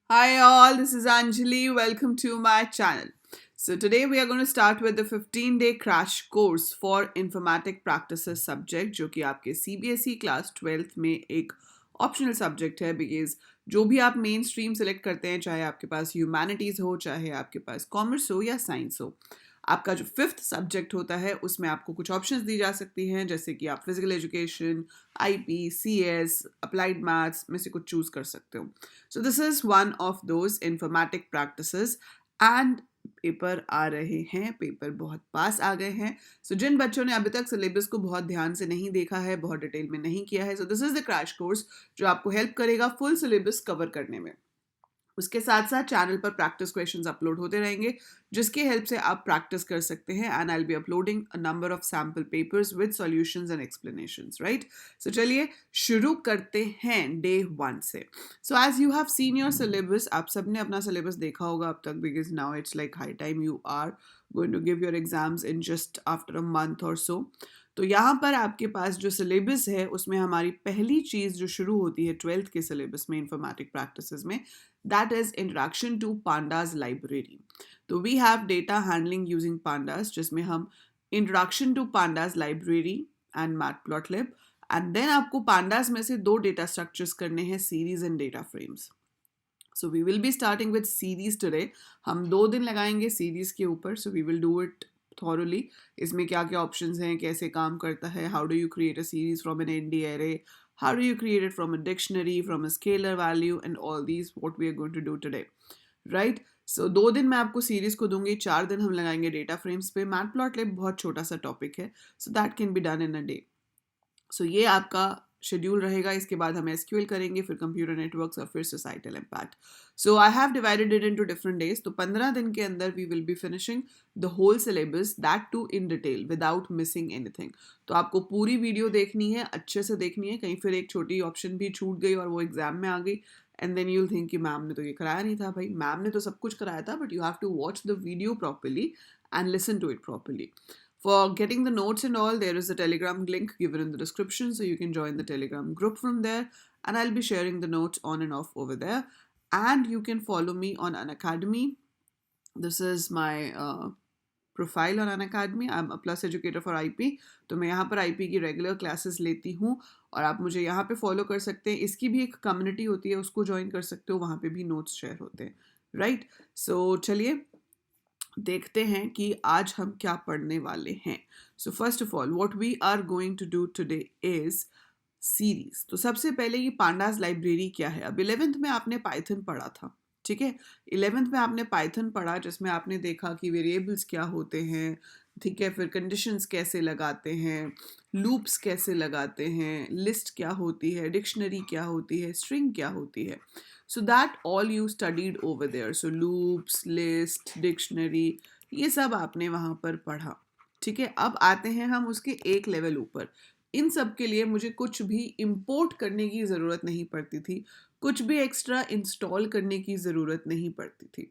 Hi all, this is Anjali. Welcome to my channel. So today we are going to start with the 15-day crash course for informatic practices subject जो कि आपके CBSE class 12th में एक optional subject है because जो भी आप main stream select करते हैं चाहे आपके पास ह्यूमैनिटीज़ हो चाहे आपके पास कॉमर्स हो या साइंस हो आपका जो फिफ्थ सब्जेक्ट होता है उसमें आपको कुछ ऑप्शंस दी जा सकती हैं जैसे कि आप physical education IP CS applied maths में से कुछ चूज कर सकते हो so this is one of those informatic practices and paper आ रहे हैं पेपर बहुत पास आ गए हैं सो जिन बच्चों ने अभी तक सिलेबस को बहुत ध्यान से नहीं देखा है बहुत डिटेल में नहीं किया है so this is the crash course जो आपको हेल्प करेगा फुल सिलेबस कवर करने में उसके साथ साथ चैनल पर प्रैक्टिस क्वेश्चंस अपलोड होते रहेंगे जिसकी हेल्प से आप प्रैक्टिस कर सकते हैं and I be uploading a number of sample papers with solutions and explanations right so चलिए शुरू करते हैं डे 1 से so as you have seen your syllabus आप सबने अपना सिलेबस देखा होगा अब तक because now it's like high time you are going to give your exams in just after a month और सो तो यहाँ पर आपके पास जो सिलेबस है उसमें हमारी पहली चीज़ जो शुरू होती है 12th के सिलेबस में इंफॉर्मेटिक प्रैक्टिसेस में that is introduction to pandas library तो we have data handling using pandas जिसमें हम introduction to pandas library and matplotlib and then आपको pandas में से दो data structures करने हैं series and data frames so we will be starting with series today हम 2 दिन लगाएंगे series के ऊपर so we will do it thoroughly इसमें क्या क्या options हैं कैसे काम करता है how do you create a series from an ND array how do you create it from a dictionary from a scalar value and all these what we are going to do today right so 2 दिन मैं आपको series को दूंगी 4 दिन हम लगाएंगे data frames पे matplotlib बहुत छोटा सा टॉपिक है so that can be done in a day so ये आपका शेड्यूल रहेगा इसके बाद हम एसक्यूएल करेंगे फिर कंप्यूटर नेटवर्क्स और फिर societal impact so I have divided it into different days तो 15 दिन के अंदर we will be finishing the whole syllabus that too in detail without missing anything तो आपको पूरी वीडियो देखनी है अच्छे से देखनी है कहीं फिर एक छोटी ऑप्शन भी छूट गई और वो एग्जाम में आ गई एंड देन यूल थिंक कि मैम ने तो ये कराया नहीं था भाई मैम ने तो सब कुछ कराया था but you have to watch the video properly and listen to it properly For getting the notes and all, there is a Telegram link given in the description, so you can join the Telegram group from there. And I'll be sharing the notes on and off over there. And you can follow me on Unacademy. This is my profile on Unacademy I am a plus educator for IP तो मैं यहाँ पर IP की regular classes लेती हूँ और आप मुझे यहाँ पे फॉलो कर सकते हैं इसकी भी एक कम्युनिटी होती है उसको ज्वाइन कर सकते हो वहाँ पे भी नोट्स शेयर होते हैं राइट सो चलिए देखते हैं कि आज हम क्या पढ़ने वाले हैं so first of all what we are going to do today is series तो सबसे पहले ये पांडास लाइब्रेरी क्या है अब 11th में आपने पाइथन पढ़ा था ठीक है 11th में आपने पाइथन पढ़ा जिसमें आपने देखा कि वेरिएबल्स क्या होते हैं ठीक है फिर कंडीशंस कैसे लगाते हैं लूप्स कैसे लगाते हैं लिस्ट क्या होती है डिक्शनरी क्या होती है स्ट्रिंग क्या होती है so that all you studied over there so loops list dictionary ये सब आपने वहाँ पर पढ़ा ठीक है अब आते हैं हम उसके एक लेवल ऊपर इन सब के लिए मुझे कुछ भी इंपोर्ट करने की ज़रूरत नहीं पड़ती थी कुछ भी एक्स्ट्रा इंस्टॉल करने की ज़रूरत नहीं पड़ती थी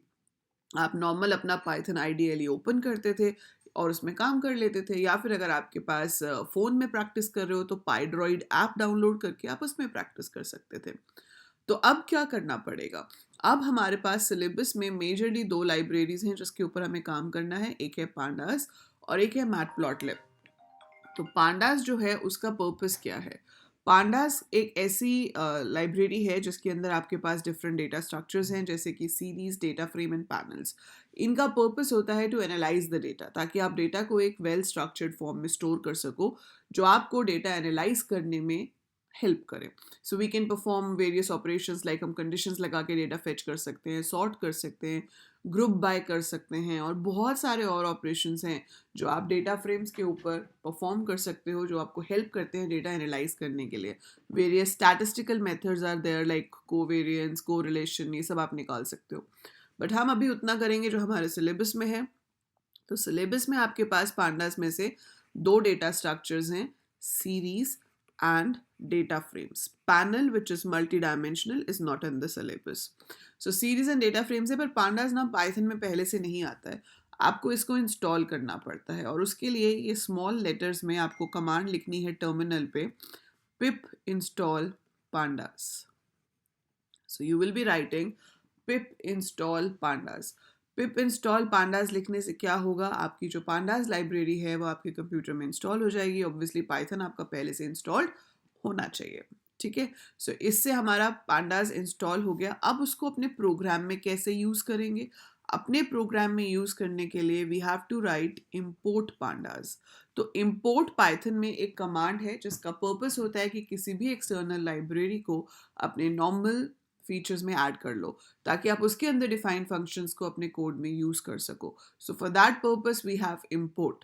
आप नॉर्मल अपना पाइथन आइडियली ओपन करते थे और उसमें काम कर लेते थे या फिर अगर आपके पास फ़ोन में प्रैक्टिस कर रहे हो तो पाइड्रॉइड ऐप डाउनलोड करके आप उसमें प्रैक्टिस कर सकते थे तो अब क्या करना पड़ेगा अब हमारे पास सिलेबस में मेजरली 2 लाइब्रेरीज हैं जिसके ऊपर हमें काम करना है एक है पांडास और एक है मैटप्लॉटलिब तो पांडास जो है उसका पर्पस क्या है पांडास एक ऐसी लाइब्रेरी है जिसके अंदर आपके पास डिफरेंट डेटा स्ट्रक्चर्स हैं जैसे कि series data frame and panels इनका पर्पस होता है टू एनालाइज द डेटा ताकि आप डेटा को एक वेल स्ट्रक्चर्ड फॉर्म में स्टोर कर सको जो आपको डेटा एनालाइज करने में हेल्प करें so we can perform various operations like हम कंडीशंस लगा के डेटा फेच कर सकते हैं सॉर्ट कर सकते हैं ग्रुप बाय कर सकते हैं और बहुत सारे और ऑपरेशंस हैं जो आप डेटा फ्रेम्स के ऊपर परफॉर्म कर सकते हो जो आपको हेल्प करते हैं डेटा एनालाइज करने के लिए various statistical methods are there like covariance correlation ये सब आप निकाल सकते हो बट हम अभी उतना करेंगे जो हमारे सिलेबस में है तो सिलेबस में आपके पास पांडास में से 2 डेटा स्ट्रक्चर्स हैं series and data frames. Panel, which is multidimensional, is not in the syllabus. So series and data frames है पर pandas ना Python में पहले से नहीं आता है आपको इसको इंस्टॉल करना पड़ता है और उसके लिए ये स्मॉल लेटर्स में आपको कमांड लिखनी है टर्मिनल पे pip install pandas. So you will be writing pip install pandas. Pip install pandas लिखने से क्या होगा, आपकी जो पांडास लाइब्रेरी है वो आपके कंप्यूटर में इंस्टॉल हो जाएगी। ऑब्वियसली पाइथन आपका पहले से इंस्टॉल्ड होना चाहिए, ठीक है। सो इससे हमारा पांडास इंस्टॉल हो गया। अब उसको अपने प्रोग्राम में कैसे यूज़ करेंगे? अपने प्रोग्राम में यूज़ करने के लिए we have to write import pandas. तो इम्पोर्ट पाइथन में एक कमांड है जिसका पर्पस होता है कि किसी भी एक्सटर्नल लाइब्रेरी को अपने नॉर्मल फीचर्स में ऐड कर लो ताकि आप उसके अंदर डिफाइंड फंक्शंस को अपने कोड में यूज़ कर सको। So for that purpose we have import,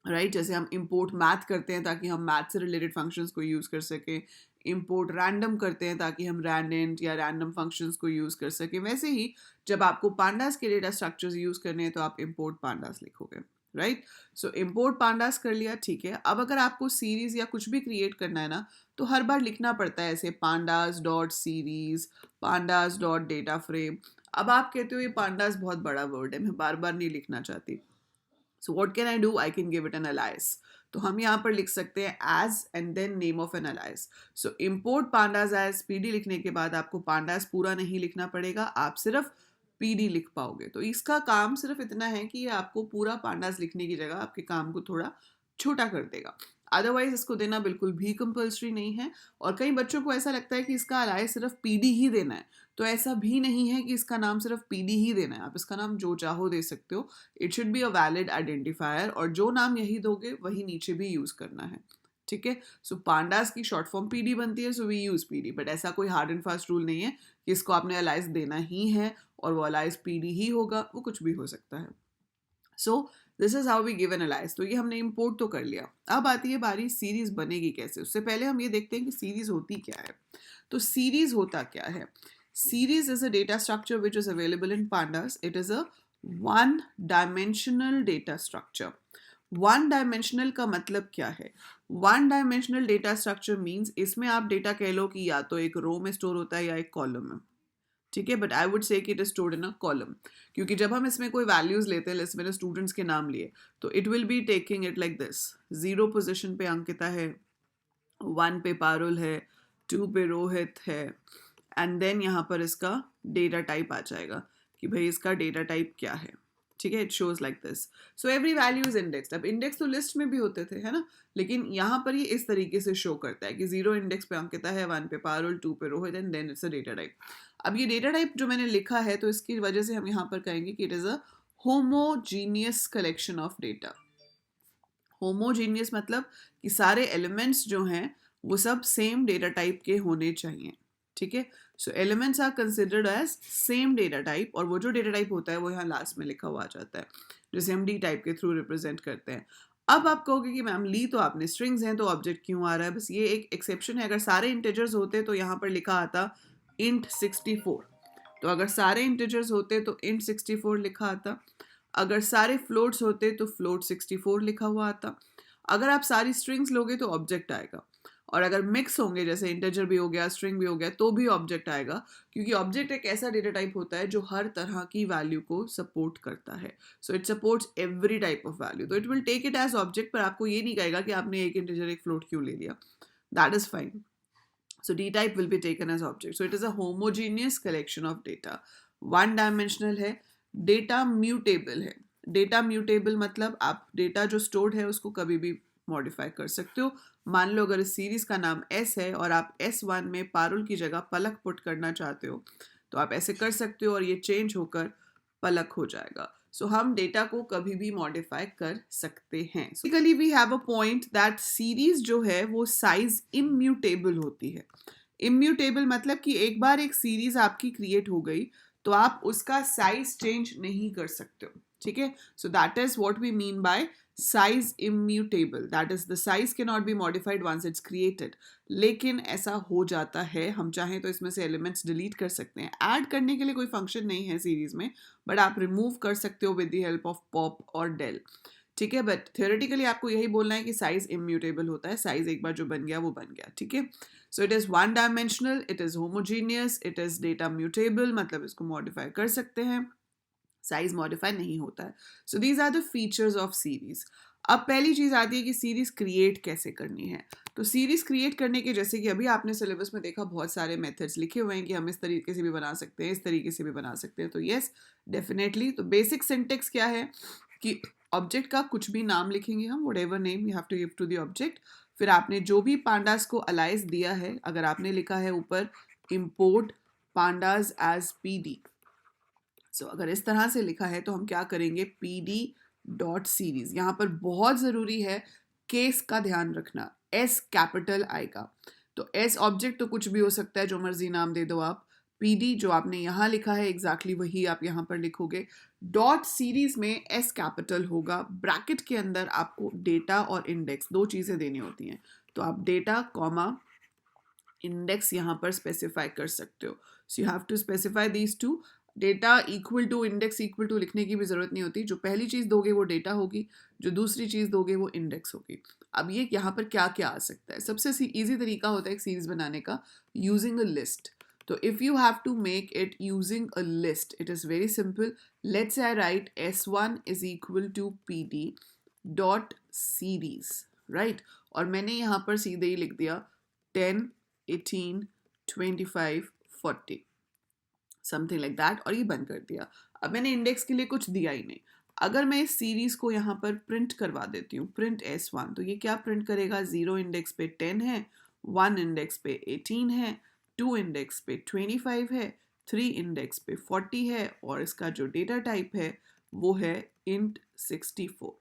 right. जैसे हम इम्पोर्ट मैथ करते हैं ताकि हम मैथ से रिलेटेड फंक्शंस को यूज़ कर सकें, इम्पोर्ट रैंडम करते हैं ताकि हम रैंडेंट या रैंडम फंक्शंस को यूज़ कर सकें, वैसे ही जब आपको पांडास के डेटा स्ट्रक्चर्स यूज़ करने हैं तो आप इम्पोर्ट पांडास लिखोगे, राइट। सो इम्पोर्ट पांडास कर लिया, ठीक है। अब अगर आपको सीरीज या कुछ भी क्रिएट करना है ना, तो हर बार लिखना पड़ता है ऐसे pandas dot series, pandas dot data frame. अब आप कहते हो ये पांडास बहुत बड़ा वर्ड है, मैं बार बार नहीं लिखना चाहती। So what can I do, I can give it an alias. तो हम यहाँ पर लिख सकते हैं as and then name of an alias. So import pandas as PD लिखने के बाद आपको पांडास पूरा नहीं लिखना पड़ेगा, आप सिर्फ पीडी लिख पाओगे। तो इसका काम सिर्फ इतना है कि ये आपको पूरा पांडास लिखने की जगह आपके काम को थोड़ा छोटा कर देगा। अदरवाइज इसको देना बिल्कुल भी कंपल्सरी नहीं है। और कई बच्चों को ऐसा लगता है कि इसका अलाइस सिर्फ पीडी ही देना है, तो ऐसा भी नहीं है कि इसका नाम सिर्फ पीडी ही देना है, आप इसका नाम जो चाहो दे सकते हो। It should be a valid identifier, और जो नाम यही दोगे वही नीचे भी यूज करना है, ठीक है। सो पांडास की शॉर्ट फॉर्म पीडी बनती है, so we use PD, but ऐसा कोई हार्ड एंड फास्ट रूल नहीं है कि इसको आपने अलाइस देना ही है और वो अलाइस पीडी ही होगा, वो कुछ भी हो सकता है। So this is how we give an alias. तो ये हमने इंपोर्ट तो कर लिया। अब आती है बारी सीरीज बनेगी कैसे। उससे पहले हम ये देखते हैं कि सीरीज होती क्या है। तो सीरीज होता क्या है? Series is a data structure which is available in pandas. It is a one-dimensional data structure. One dimensional का मतलब क्या है? One dimensional data structure means इसमें आप डेटा कह लो कि या तो एक रो में स्टोर होता है या एक कॉलम में, ठीक है। बट आई वुड से कि it is stored in a column, क्योंकि जब हम इसमें कोई वैल्यूज लेते हैं, जैसे मैंने स्टूडेंट्स के नाम लिए, तो it will be taking it like this. 0 position पे अंकिता है, 1 पे पारुल है, 2 पे रोहित है, एंड देन यहाँ पर इसका डेटा टाइप आ जाएगा कि भाई इसका डेटा टाइप क्या है, ठीक है। It shows like this. So every value is indexed. अब इंडेक्स तो लिस्ट में भी होते थे, है ना, लेकिन यहाँ पर ये इस तरीके से शो करता है कि 0 इंडेक्स पे अंकिता है, 1 पे पारुल, 2 पे Rohit, and then it's a data type. अब ये डेटा टाइप जो मैंने लिखा है, तो इसकी वजह से हम यहाँ पर कहेंगे कि it is a homogeneous collection of data. Homogeneous मतलब कि सारे एलिमेंट्स जो हैं वो सब सेम डेटा टाइप के होने चाहिए, ठीक है। So elements are considered as same data type, और वो जो डेटा टाइप होता है वो यहाँ लास्ट में लिखा हुआ आ जाता है, जिसे हम डी टाइप के थ्रू रिप्रेजेंट करते हैं। अब आप कहोगे कि मैम ली तो आपने स्ट्रिंग्स हैं तो ऑब्जेक्ट क्यों आ रहा है? बस ये एक एक्सेप्शन है। अगर सारे इंटीजर्स होते तो यहाँ पर लिखा आता int 64। तो अगर सारे इंटीजर्स होते तो int 64 लिखा आता। अगर सारे फ्लोट्स होते तो फ्लोट 64 लिखा हुआ आता। अगर आप सारी स्ट्रिंग्स लोगे तो ऑब्जेक्ट आएगा, और अगर मिक्स होंगे जैसे इंटीजर भी हो गया, स्ट्रिंग भी हो गया, तो भी ऑब्जेक्ट आएगा, क्योंकि ऑब्जेक्ट एक ऐसा डेटा टाइप होता है जो हर तरह की वैल्यू को सपोर्ट करता है। So it supports every type of value, तो it will take it as object, पर आपको ये नहीं कहेगा कि आपने एक इंटीजर एक फ्लोट क्यों ले लिया। That is fine. So D type will be taken as object. So it is a homogeneous collection of data. One dimensional है, data mutable है। Data mutable मतलब आप डेटा जो स्टोर्ड है उसको कभी भी मॉडिफाई कर सकते हो। मान लो अगर इस सीरीज का नाम S है और आप S1 में पारुल की जगह पलक पुट करना चाहते हो, तो आप ऐसे कर सकते हो और ये चेंज होकर पलक हो जाएगा। सो हम डेटा को कभी भी मॉडिफाई कर सकते हैं। Basically we have a point that series जो है वो साइज इम्यूटेबल होती है। इम्यूटेबल मतलब कि एक बार एक सीरीज आपकी क्रिएट हो गई तो आप उसका साइज चेंज नहीं कर सकते हो, ठीक है। So that is what we mean by size immutable, that is the size cannot be modified once it's created। लेकिन ऐसा हो जाता है, हम चाहें तो इसमें से एलिमेंट्स डिलीट कर सकते हैं। ऐड करने के लिए कोई फंक्शन नहीं है सीरीज में, बट आप रिमूव कर सकते हो with the help of pop और डेल, ठीक है। बट थियोरेटिकली आपको यही बोलना है कि साइज इम्यूटेबल होता है, साइज एक बार जो बन गया वो बन गया, ठीक है। So it is one dimensional, it is homogeneous, it is data mutable, मतलब इसको मॉडिफाई कर सकते हैं, साइज मॉडिफाई नहीं होता है। So these are the features of series. अब पहली चीज़ आती है कि सीरीज़ क्रिएट कैसे करनी है। तो सीरीज़ क्रिएट करने के जैसे कि अभी आपने सिलेबस में देखा बहुत सारे मेथड्स लिखे हुए हैं कि हम इस तरीके से भी बना सकते हैं, इस तरीके से भी बना सकते हैं। तो येस, डेफिनेटली। तो बेसिक सिंटेक्स क्या है कि ऑब्जेक्ट का कुछ भी नाम लिखेंगे हम, whatever name you have to give to the object. फिर आपने जो भी पांडास को अलाइज दिया है, अगर आपने लिखा है ऊपर इम्पोर्ट पांडास एज पीडी, सो अगर इस तरह से लिखा है तो हम क्या करेंगे, पीडी डॉट सीरीज। यहाँ पर बहुत ज़रूरी है केस का ध्यान रखना, एस कैपिटल आई का। तो एस ऑब्जेक्ट तो कुछ भी हो सकता है, जो मर्जी नाम दे दो आप। पीडी जो आपने यहाँ लिखा है एग्जैक्टली वही आप यहाँ पर लिखोगे। डॉट सीरीज में एस कैपिटल होगा। ब्रैकेट के अंदर आपको डेटा और इंडेक्स दो चीज़ें देनी होती हैं। तो आप डेटा कॉमा इंडेक्स यहाँ पर स्पेसिफाई कर सकते हो। So you have to specify these two. Data equal to index equal to लिखने की भी ज़रूरत नहीं होती। जो पहली चीज़ दोगे वो डेटा होगी, जो दूसरी चीज़ दोगे वो इंडेक्स होगी। अब ये यहाँ पर क्या क्या आ सकता है, सबसे ईजी तरीका होता है एक सीरीज बनाने का, यूजिंग अ लिस्ट। तो if you have to make it using a list, it is very simple. Let's I write S1 is equal to PD dot series, right. और मैंने यहाँ पर सीधे ही लिख दिया 10, 18, 25, 40, समथिंग लाइक दैट, और ये बंद कर दिया। अब मैंने इंडेक्स के लिए कुछ दिया ही नहीं। अगर मैं इस सीरीज को यहाँ पर प्रिंट करवा देती हूँ, प्रिंट S1, तो ये क्या प्रिंट करेगा, 0 इंडेक्स पे 10 है, 1 इंडेक्स पे 18 है, 2 इंडेक्स पे 25 है, 3 इंडेक्स पे 40 है, और इसका जो डेटा टाइप है वो है int 64।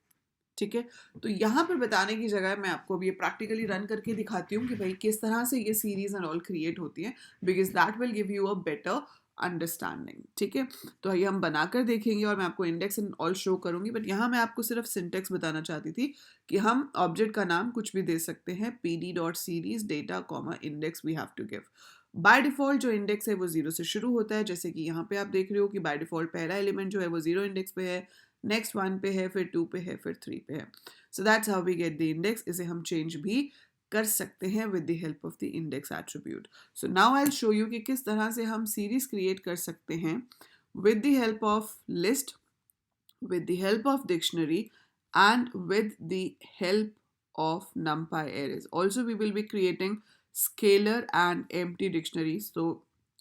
ठीक है। तो यहाँ पर बताने की जगह मैं आपको अभी ये प्रैक्टिकली रन करके दिखाती हूँ कि भाई किस तरह से ये सीरीज एंड ऑल क्रिएट होती है, because that will give you a better understanding. ठीक है। तो ये हम बनाकर देखेंगे और मैं आपको इंडेक्स एंड ऑल शो करूंगी, बट यहाँ मैं आपको सिर्फ सिंटेक्स बताना चाहती थी कि हम ऑब्जेक्ट का नाम कुछ भी दे सकते हैं, PD dot series data comma index we have to give. By default जो इंडेक्स है वो 0 से शुरू होता है, जैसे कि यहाँ पे आप देख रहे हो कि बाय डिफॉल्ट पहला एलिमेंट जो है वो 0 इंडेक्स पे है, नेक्स्ट 1 पे है, फिर 2 पे है, फिर 3 पे है। So that's how we get the index. इसे हम चेंज भी कर सकते हैं with the help of the index attribute. So now I will show you कि किस तरह से हम सीरीज क्रिएट कर सकते हैं with the help of list, with the help of dictionary, and with the help of numpy arrays. Also we will be creating scalar and empty dictionaries. So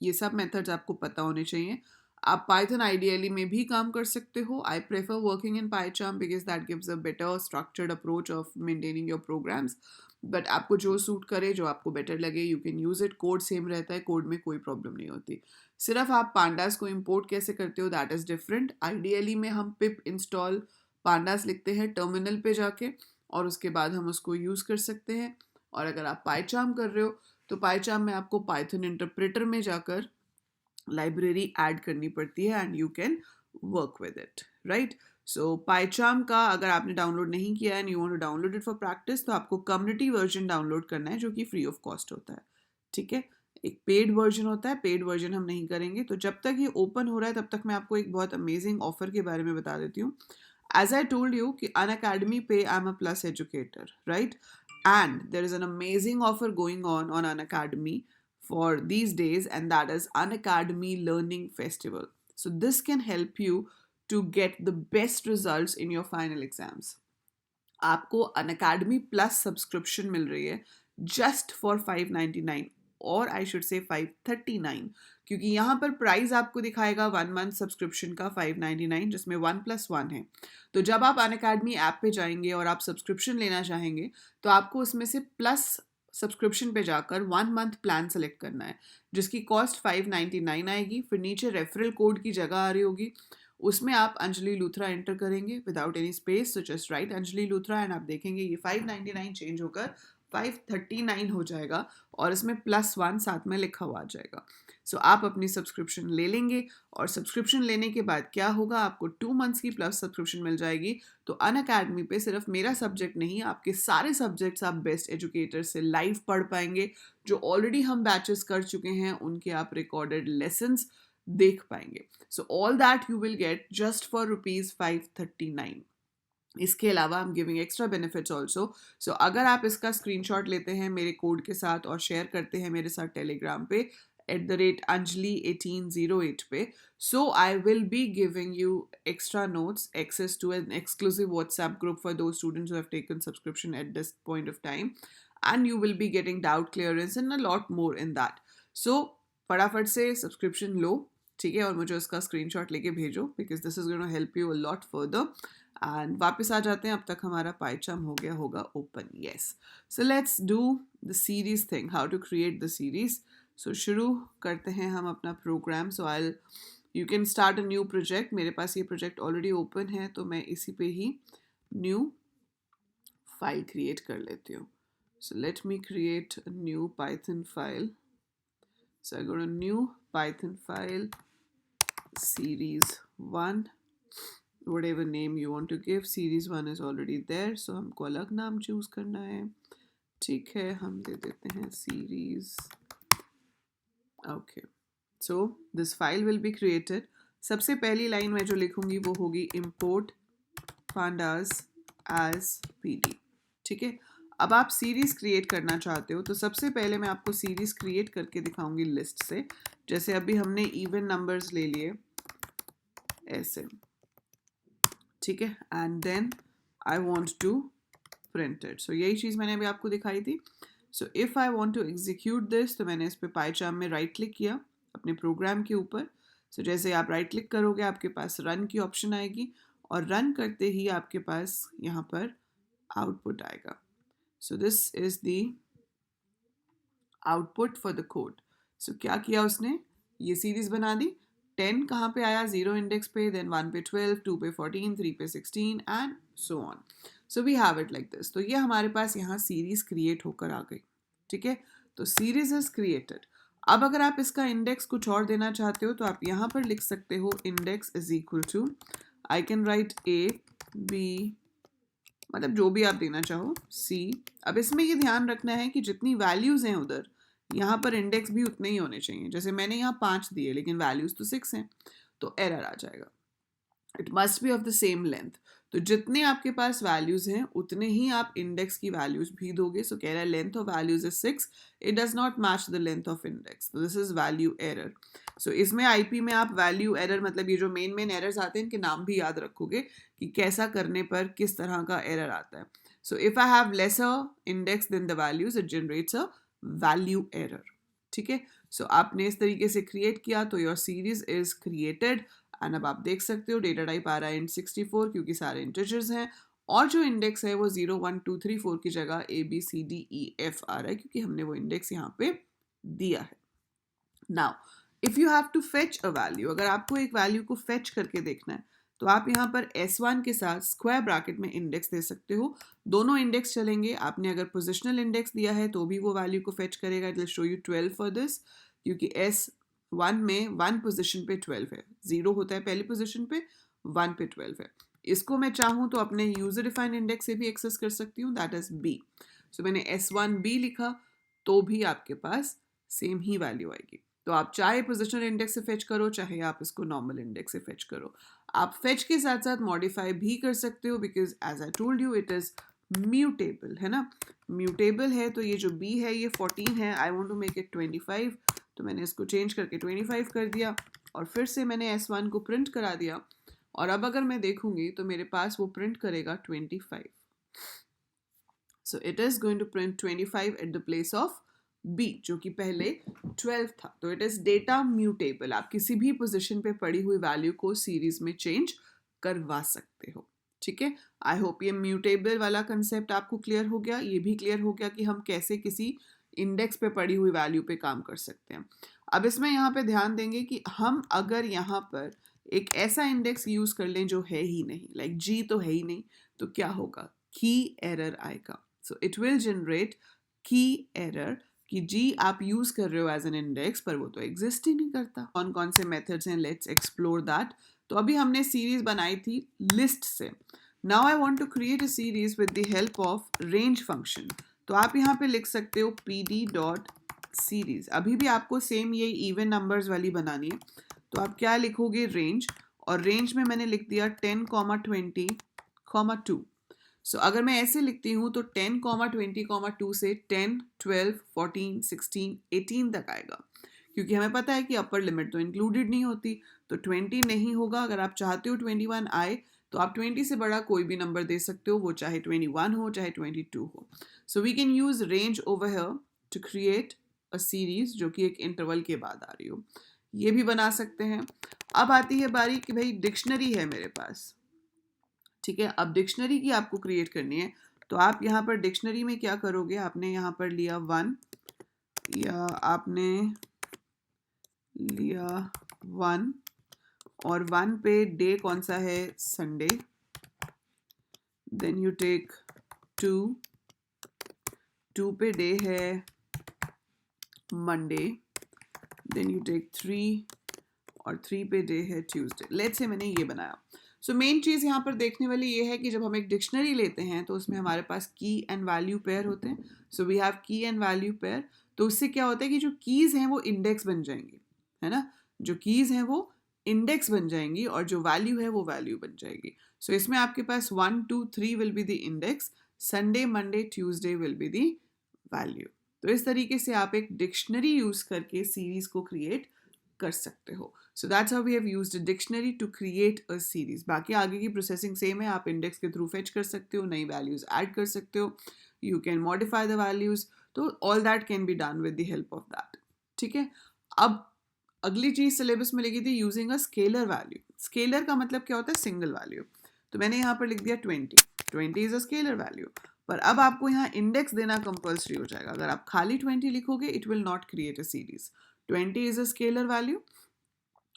ये सब methods आपको पता होने चाहिए। आप Python ideally में भी काम कर सकते हो। I prefer working in PyCharm because that gives a better structured approach of maintaining your programs. But आपको जो सूट करे, जो आपको बेटर लगे, you can use it. Code same रहता है, कोड में कोई प्रॉब्लम नहीं होती। सिर्फ आप पांडास को इंपोर्ट कैसे करते हो दैट इज़ डिफरेंट। आइडियली में हम पिप इंस्टॉल पांडास लिखते हैं टर्मिनल पे जाके, और उसके बाद हम उसको यूज़ कर सकते हैं। और अगर आप पाईचार्म कर रहे हो तो पाईचार्म में आपको पाइथन इंटरप्रेटर में जाकर लाइब्रेरी ऐड करनी पड़ती है and you can work with it, right. So PyCharm का अगर आपने डाउनलोड नहीं किया and you want to download it for practice, तो आपको कम्युनिटी वर्जन डाउनलोड करना है, जो कि फ्री ऑफ कॉस्ट होता है। ठीक है। एक पेड वर्जन होता है, पेड वर्जन हम नहीं करेंगे। तो जब तक ये ओपन हो रहा है तब तक मैं आपको एक बहुत अमेजिंग ऑफर के बारे में बता देती हूँ। एज आई टोल्ड यू कि अनअकैडमी पे I am a plus educator, right, and there is an amazing offer going on Unacademy for these days, and that is Unacademy Learning Festival. So this can help you to get the best results in your final exams. आपको Unacademy Plus subscription मिल रही है just for 599, और I should say 539, क्योंकि यहाँ पर price आपको दिखाएगा 1 month subscription का 599, जिसमें 1+1 है। तो जब आप अनअकैडमी ऐप पे जाएंगे और आप सब्सक्रिप्शन लेना चाहेंगे तो आपको उसमें से प्लस सब्सक्रिप्शन पे जाकर 1 मंथ प्लान सेलेक्ट करना है, जिसकी कॉस्ट 599 आएगी। फिर नीचे रेफरल कोड की जगह आ रही होगी, उसमें आप अंजलि लूथरा एंटर करेंगे without any space. So just right Anjali Luthra and आप देखेंगे ये 599 चेंज होकर 539 हो जाएगा, और इसमें +1 साथ में लिखा हुआ आ जाएगा। सो आप अपनी सब्सक्रिप्शन ले लेंगे, और सब्सक्रिप्शन लेने के बाद क्या होगा, आपको 2 मंथ्स की प्लस सब्सक्रिप्शन मिल जाएगी। तो अनअकैडमी पे सिर्फ मेरा सब्जेक्ट नहीं, आपके सारे सब्जेक्ट्स आप बेस्ट एजुकेटर से लाइव पढ़ पाएंगे। जो ऑलरेडी हम बैचेस कर चुके हैं उनके आप रिकॉर्डेड लेसन्स देख पाएंगे। So all that you will get just for ₹539। इसके अलावा हम गिविंग एक्स्ट्रा बेनिफिट्स ऑल्सो। सो अगर आप इसका स्क्रीनशॉट लेते हैं मेरे कोड के साथ और शेयर करते हैं मेरे साथ टेलीग्राम पे, @anjali1808 पे. So I will be giving you extra notes, access to an exclusive WhatsApp group for those students who have taken subscription at this point of time, and you will be getting doubt clearance and a lot more in that. So फटाफट से subscription लो, ठीक है, और मुझे उसका screenshot लेके भेजो because this is going to help you a lot further. And वापस आ जाते हैं, अब तक हमारा पाइचाम हो गया होगा open. Yes, so let's do the series thing, how to create the series. So शुरू करते हैं हम अपना program. So I you can start a new project. मेरे पास ये प्रोजेक्ट ऑलरेडी ओपन है तो मैं इसी पे ही न्यू फाइल क्रिएट कर लेती हूँ. So let me create a new Python file. So I go to new Python file, series 1, whatever name you want to give. series 1 is already there, so हमको अलग नाम choose करना है. ठीक है, हम दे देते हैं series. Okay, so this file will be created. सबसे पहली लाइन में जो लिखूंगी वो होगी import pandas as pd. ठीक है, अब आप सीरीज क्रिएट करना चाहते हो तो सबसे पहले मैं आपको सीरीज क्रिएट करके दिखाऊंगी लिस्ट से. जैसे अभी हमने इवन नंबर्स ले लिए ऐसे, ठीक है, and then I want to print it. So यही चीज़ मैंने अभी आपको दिखाई थी. So if I want to execute this, तो मैंने इस पर पाइचार्म में राइट क्लिक किया अपने प्रोग्राम के ऊपर. सो जैसे आप राइट क्लिक करोगे आपके पास रन की ऑप्शन आएगी, और रन करते ही आपके पास यहाँ पर आउटपुट आएगा. So this is the output for the code. So क्या किया उसने, ये सीरीज बना दी. 10 कहाँ पे आया, 0 इंडेक्स पे, देन 1 पे 12, 2 पे 14, 3 पे 16 and so on. So we have it like this. तो ये हमारे पास यहाँ सीरीज क्रिएट होकर आ गई. ठीक है, तो सीरीज इज क्रिएटेड. अब अगर आप इसका इंडेक्स कुछ और देना चाहते हो तो आप यहाँ पर लिख सकते हो index is equal to, I can write A B, मतलब जो भी आप देना चाहो, C. अब इसमें ये ध्यान रखना है कि जितनी वैल्यूज़ हैं उधर, यहाँ पर इंडेक्स भी उतने ही होने चाहिए. जैसे मैंने यहाँ 5 दिए लेकिन वैल्यूज़ तो 6 हैं, तो एरर आ जाएगा. It must be of the same length. तो जितने आपके पास वैल्यूज़ हैं उतने ही आप इंडेक्स की वैल्यूज़ भी दोगे. सो कह रहा है length of values is 6, it does not match the length of index, तो दिस इज वैल्यू एरर. सो इसमें आईपी में आप वैल्यू एरर, मतलब ये जो मेन एरर्स आते हैं इनके नाम भी याद रखोगे कि कैसा करने पर किस तरह का एरर आता है. So if I have lesser index then the values, it generates a value error. ठीक है, सो आपने इस तरीके से क्रिएट किया तो your series is created. And अब आप देख सकते हो डेटा टाइप आ रहा है int 64 क्योंकि सारे इंटीजर्स हैं, और जो इंडेक्स है वो 0 1 2 3 4 की जगह ABCDEF आ रहा है क्योंकि हमने वो इंडेक्स यहाँ पे दिया है. Now if you have to fetch a value, अगर आपको एक वैल्यू को फेच करके देखना है तो आप यहाँ पर S1 के साथ स्क्वायर ब्रैकेट में इंडेक्स दे सकते हो. दोनों इंडेक्स चलेंगे. आपने अगर पोजिशनल इंडेक्स दिया है तो भी वो वैल्यू को फेच करेगा. It will show you 12 for this, क्योंकि S1 में 1 पोजिशन पे 12 है, 0 होता है पहली पोजिशन पे, 1 पे 12 है. इसको मैं चाहूँ तो अपने यूजर डिफाइंड इंडेक्स से भी एक्सेस कर सकती हूँ, दैट इज B. सो मैंने S1B लिखा तो भी आपके पास सेम ही वैल्यू आएगी. तो आप चाहे पोजिशनल इंडेक्स से फेच करो, चाहे आप इसको नॉर्मल इंडेक्स से फेच करो. आप फेच के साथ साथ मॉडिफाई भी कर सकते हो because as I told you it is mutable, है ना. म्यूटेबल है तो ये जो B है ये 14 है, I want to make it 25, तो मैंने इसको चेंज करके 25 कर दिया और फिर से मैंने S1 को प्रिंट करा दिया. और अब अगर मैं देखूंगी तो मेरे पास वो प्रिंट करेगा 25. So it is going to print 25 at the place of B, जो कि पहले 12 था. तो इट इज डेटा म्यूटेबल. आप किसी भी पोजीशन पे पड़ी हुई वैल्यू को सीरीज में चेंज करवा सकते हो. ठीक है, आई होप ये म्यूटेबल वाला कंसेप्ट आपको क्लियर हो गया. ये भी क्लियर हो गया कि हम कैसे किसी इंडेक्स पे पड़ी हुई वैल्यू पे काम कर सकते हैं. अब इसमें यहाँ पे ध्यान देंगे कि हम अगर यहाँ पर एक ऐसा इंडेक्स यूज कर लें जो है ही नहीं, लाइक G तो है ही नहीं, तो क्या होगा, की एरर आएगा. सो इट विल जनरेट की एरर कि G आप यूज कर रहे हो एज एन इंडेक्स पर वो तो एग्जिस्ट ही नहीं करता. कौन कौन से मेथड्स हैं, लेट्स एक्सप्लोर दैट. तो अभी हमने सीरीज बनाई थी लिस्ट से. Now I want to create a series with the help of range function. तो आप यहाँ पे लिख सकते हो pd.series. अभी भी आपको सेम ये इवन नंबर्स वाली बनानी है. तो आप क्या लिखोगे, रेंज, और रेंज में मैंने लिख दिया 10, 20, 2. सो अगर मैं ऐसे लिखती हूँ तो 10, 20, 2 से 10, 12, 14, 16, 18 तक आएगा. क्योंकि हमें पता है कि अपर लिमिट तो इंक्लूडेड नहीं होती, तो 20 नहीं होगा। अगर आप चाहते हो 21 आए तो आप 20 से बड़ा कोई भी नंबर दे सकते हो, वो चाहे 21 हो चाहे 22 हो। So we can use range over here to create a series जो कि एक इंटरवल के बाद आ रही हो। ये भी बना सकते हैं। अब आती है बारी कि भाई डिक्शनरी है मेरे पास, ठीक है। अब डिक्शनरी की आपको क्रिएट करनी है, तो आप यहाँ पर डिक्शनरी में क्या करोगे, आपने यहाँ पर लिया 1 या आपने लिया 1 और 1 पे डे कौन सा है, संडे। देन यू टेक 2 पे डे है मंडे। देन यू टेक 3 और 3 पे डे है ट्यूसडे। लेट्स से मैंने ये बनाया। सो मेन चीज़ यहाँ पर देखने वाली ये है कि जब हम एक डिक्शनरी लेते हैं तो उसमें हमारे पास की एंड वैल्यू पेयर होते हैं। सो वी हैव की एंड वैल्यू पेयर। तो उससे क्या होता है कि जो कीज़ हैं वो इंडेक्स बन जाएंगी, है ना। जो कीज़ हैं वो इंडेक्स बन जाएंगी और जो वैल्यू है वो वैल्यू बन जाएगी। सो इसमें आपके पास 1 2 3 will be the index, Sunday Monday Tuesday will be the value. तो इस तरीके से आप एक डिक्शनरी यूज़ करके सीरीज़ को क्रिएट कर सकते हो। So that's how we have used a dictionary to create a series. बाकी आगे की प्रोसेसिंग सेम है, आप इंडेक्स के थ्रू फेच कर सकते हो, नई वैल्यूज ऐड कर सकते हो, you can modify the values, तो all that can be done with the help of that, ठीक है। अब अगली चीज सिलेबस में लिखी थी using a scalar value. Scalar का मतलब क्या होता है, सिंगल वैल्यू। तो मैंने यहाँ पर लिख दिया 20 इज अ स्केलर वैल्यू। पर अब आपको यहाँ इंडेक्स देना कंपल्सरी हो जाएगा। अगर आप खाली 20 लिखोगे it will not create a series. 20 is a scalar value,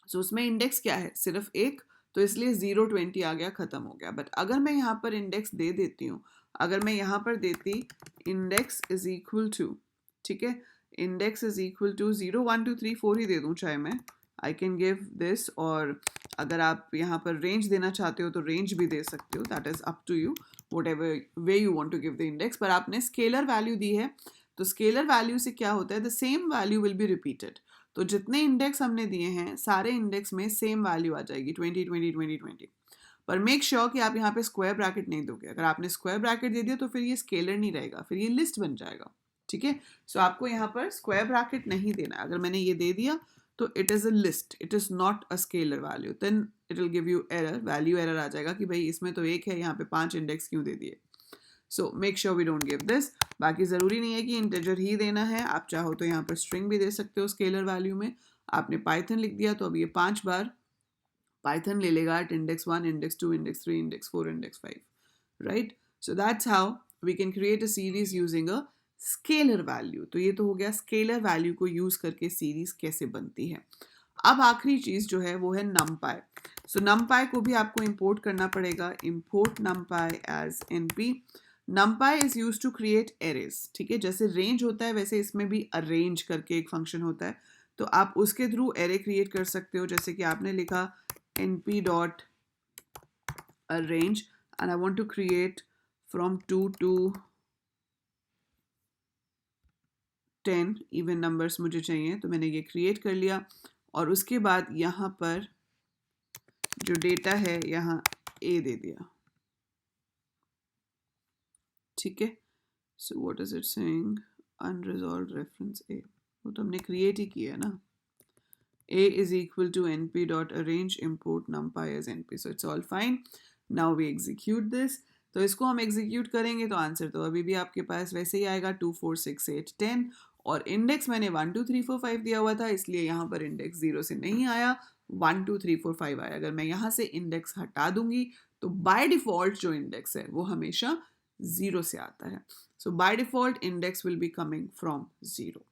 so उसमें इंडेक्स क्या है, सिर्फ एक, तो इसलिए 0 20 आ गया, खत्म हो गया। बट अगर मैं यहाँ पर इंडेक्स दे देती हूँ, अगर मैं यहाँ पर देती इंडेक्स इज इक्वल टू, ठीक है, इंडेक्स इज इक्वल टू 0 1 2 3 4 ही दे दूँ चाहे मैं, आई कैन गिव दिस। और अगर आप यहाँ पर रेंज देना चाहते हो तो रेंज भी दे सकते हो, that is up to you, whatever way you want to give the index. पर आपने स्केलर वैल्यू दी है, तो स्केलर वैल्यू से क्या होता है, the same value will be repeated. तो जितने इंडेक्स हमने दिए हैं सारे इंडेक्स में सेम वैल्यू आ जाएगी 20 20 20 20। पर मेक श्योर कि आप यहाँ पे स्क्वायर ब्रैकेट नहीं दोगे। अगर आपने स्क्वायर ब्रैकेट दे दिया तो फिर ये स्केलर नहीं रहेगा, फिर ये लिस्ट बन जाएगा, ठीक है। सो आपको यहाँ पर स्क्वायर ब्रैकेट नहीं देना। अगर मैंने ये दे दिया तो it is a list, it is not a scalar value, then it will give you error, value error आ जाएगा कि भाई इसमें तो एक है, यहाँ पे 5 इंडेक्स क्यों दे दिए। So make sure we don't give this. बाकी ज़रूरी नहीं है कि इंटीजर ही देना है, आप चाहो तो यहाँ पर स्ट्रिंग भी दे सकते हो स्केलर वैल्यू में। आपने पाइथन लिख दिया तो अब ये 5 बार पाइथन ले लेगा at index 1 index 2 index 3 index 4 index 5, right. So that's how we can create a series using a scalar value. तो ये तो हो गया स्केलर वैल्यू को यूज करके सीरीज कैसे बनती है। अब आखिरी चीज जो है वो है numpy। सो numpy को भी आपको इंपोर्ट करना पड़ेगा, import numpy as np। numpy is use to create arrays, ठीक है। जैसे रेंज होता है वैसे इसमें भी अरेंज करके एक फंक्शन होता है, तो आप उसके थ्रू एरे क्रिएट कर सकते हो। जैसे कि आपने लिखा np dot arrange and I want to create from 2 to 10 even numbers मुझे चाहिए, तो मैंने ये क्रिएट कर लिया। और उसके बाद यहाँ पर जो डेटा है यहाँ ए दे दिया, ठीक है। So what is it saying, unresolved reference A, वो तो हमने क्रिएट ही किया है ना। a is equal to np dot arrange import numpy as np, so it's all fine. Now we execute this। तो इसको हम एग्जीक्यूट करेंगे तो आंसर तो अभी भी आपके पास वैसे ही आएगा 2 4 6 8 10। और इंडेक्स मैंने 1 2 3 4 5 दिया हुआ था, इसलिए यहाँ पर इंडेक्स 0 से नहीं आया, 1 2 3 4 5 आया। अगर मैं यहाँ से इंडेक्स हटा दूंगी तो बाय डिफॉल्ट जो इंडेक्स है वो हमेशा 0 से आता है। So by default index will be coming from 0।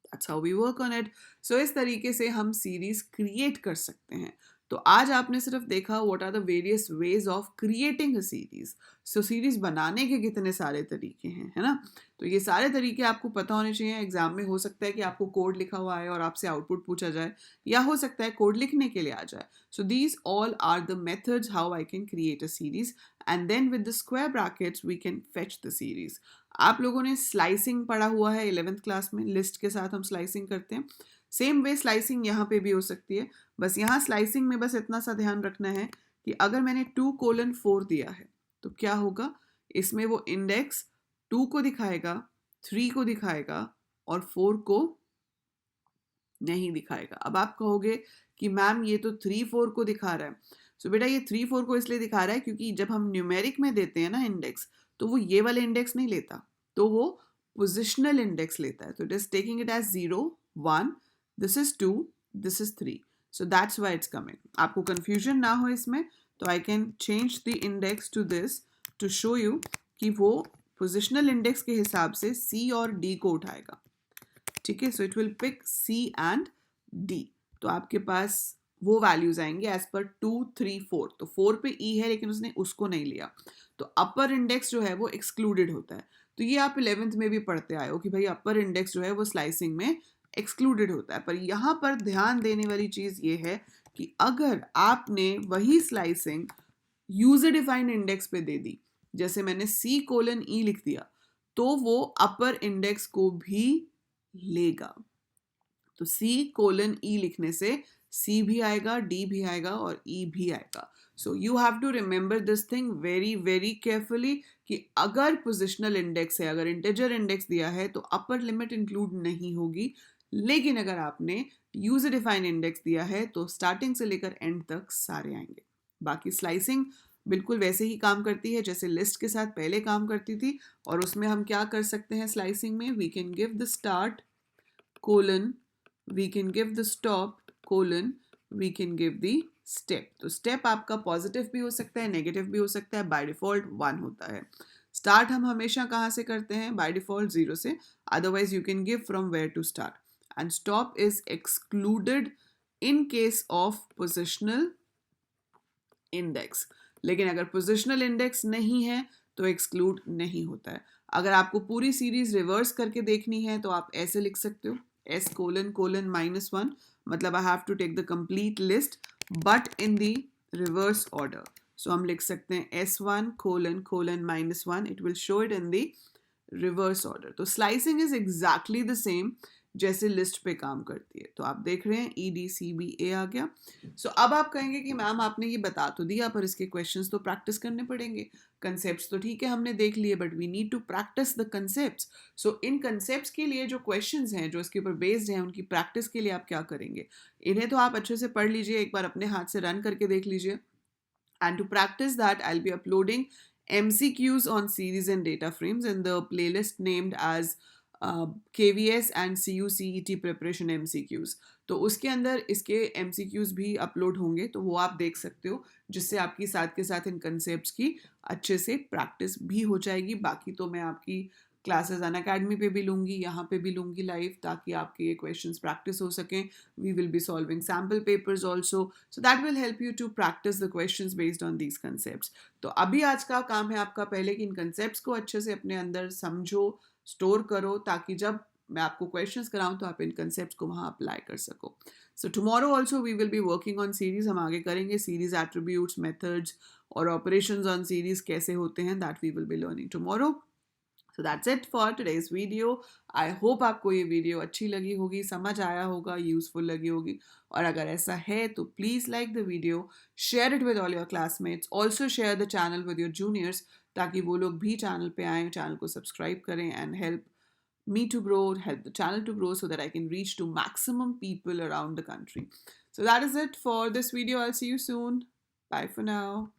That's how we work on it. So इस तरीके से हम सीरीज क्रिएट कर सकते हैं। तो आज आपने सिर्फ देखा what are the various ways of creating a series. So series बनाने के कितने सारे तरीके हैं, है ना। तो ये सारे तरीके आपको पता होने चाहिए। एग्जाम में हो सकता है कि आपको कोड लिखा हुआ है और आपसे आउटपुट पूछा जाए, या हो सकता है कोड लिखने के लिए आ जाए। So these all are the methods how I can create a series, and then with the square brackets we can fetch the series. आप लोगों ने स्लाइसिंग पढ़ा हुआ है 11th क्लास में, लिस्ट के साथ हम स्लाइसिंग करते हैं। सेम वे स्लाइसिंग यहाँ पे भी हो सकती है। बस यहाँ स्लाइसिंग में बस इतना सा ध्यान रखना है कि अगर मैंने 2:4 दिया है तो क्या होगा, इसमें वो इंडेक्स 2 को दिखाएगा, 3 को दिखाएगा और 4 को नहीं दिखाएगा। अब आप कहोगे कि मैम ये तो 3 4 को दिखा रहा है। सो बेटा ये 3 4 को इसलिए दिखा रहा है क्योंकि जब हम न्यूमेरिक में देते हैं ना इंडेक्स, तो वो ये वाले इंडेक्स नहीं लेता, तो वो पोजिशनल इंडेक्स लेता है। तो it is taking it as 0 1, this is 2, this is 3। So that's why it's coming. आपको कंफ्यूजन ना हो इसमें, तो I can change the index to this to show you कि वो पोजिशनल इंडेक्स के हिसाब से सी और डी को उठाएगा। ठीक है, so it will pick C and D. तो आपके पास वो वैल्यूज आएंगे एज पर 2 3 4। तो 4 पे ई है लेकिन उसने उसको नहीं लिया, तो अपर इंडेक्स जो है वो एक्सक्लूडेड होता है। तो ये आप 11th में भी पढ़ते आए हो कि भाई अपर इंडेक्स जो है वो स्लाइसिंग में एक्सक्लूडेड होता है। पर यहाँ पर ध्यान देने वाली चीज ये है कि अगर आपने वही स्लाइसिंग यूजर डिफाइंड इंडेक्स पे दे दी, जैसे मैंने C:E लिख दिया, तो वो अपर इंडेक्स को भी लेगा। तो C:E लिखने से C भी आएगा, D भी आएगा और E भी आएगा। So you have to remember this thing very very carefully कि अगर पोजिशनल इंडेक्स है, अगर इंटीजर इंडेक्स दिया है तो अपर लिमिट इंक्लूड नहीं होगी, लेकिन अगर आपने यूजर डिफाइन इंडेक्स दिया है तो स्टार्टिंग से लेकर एंड तक सारे आएंगे। बाकी स्लाइसिंग बिल्कुल वैसे ही काम करती है जैसे लिस्ट के साथ पहले काम करती थी। और उसमें हम क्या कर सकते हैं स्लाइसिंग में, we can give the start colon, we can give the stop colon, we can give the step। तो step आपका पॉजिटिव भी हो सकता है, नेगेटिव भी हो सकता है, बाय डिफॉल्ट 1 होता है। स्टार्ट हम हमेशा कहाँ से करते हैं, बाय डिफॉल्ट 0 से, otherwise you can give from where to start. And stop is excluded in case of positional index, लेकिन अगर पोजिशनल इंडेक्स नहीं है तो एक्सक्लूड नहीं होता है। अगर आपको पूरी सीरीज रिवर्स करके देखनी है तो आप ऐसे लिख सकते हो S::(-1), मतलब I have to take the complete list but in the reverse order. So हम लिख सकते हैं S1::(-1), it will show it in the reverse order. तो slicing is exactly the same जैसे लिस्ट पे काम करती है। तो आप देख रहे हैं EDCBA आ गया। सो अब आप कहेंगे कि मैम आपने ये बता तो दिया पर इसके क्वेश्चंस तो प्रैक्टिस करने पड़ेंगे। कंसेप्ट्स तो ठीक है हमने देख लिए, but we need to practice the concepts. So इन कंसेप्ट्स के लिए जो क्वेश्चंस हैं जो इसके ऊपर बेस्ड हैं, उनकी प्रैक्टिस के लिए आप क्या करेंगे, इन्हें तो आप अच्छे से पढ़ लीजिए, एक बार अपने हाथ से रन करके देख लीजिए। And to practice that, I'll be uploading MCQs on series and data frames in the playlist named as KVS and CUCET preparation MCQs। तो उसके अंदर इसके MCQs भी अपलोड होंगे, तो वो आप देख सकते हो, जिससे आपकी साथ के साथ इन कंसेप्ट्स की अच्छे से प्रैक्टिस भी हो जाएगी। बाकी तो मैं आपकी क्लासेस अनअकैडमी पे भी लूँगी, यहाँ पे भी लूँगी लाइव, ताकि आपके ये क्वेश्चंस प्रैक्टिस हो सकें। We will be solving sample papers also, so that will help you to practice the questions based on these concepts. तो अभी आज का काम है आपका पहले कि इन कंसेप्ट्स को अच्छे से अपने अंदर समझो, स्टोर करो, ताकि जब मैं आपको क्वेश्चंस कराऊं तो आप इन कंसेप्ट्स को वहाँ अप्लाई कर सको। So tomorrow also we will be working on series. हम आगे करेंगे सीरीज एट्रीब्यूट्स, मेथड्स और ऑपरेशंस ऑन सीरीज कैसे होते हैं, that we will be learning tomorrow. So that's it for today's video. I hope आपको ये वीडियो अच्छी लगी होगी, समझ आया होगा, यूजफुल लगी होगी। और अगर ऐसा है तो please like the video, share it with all your classmates, also share the channel with your juniors, ताकि वो लोग भी चैनल पे आएँ, चैनल को सब्सक्राइब करें and help me to grow, help the channel to grow so that I can reach to maximum people around the country. So that is it for this video. I'll see you soon. Bye for now.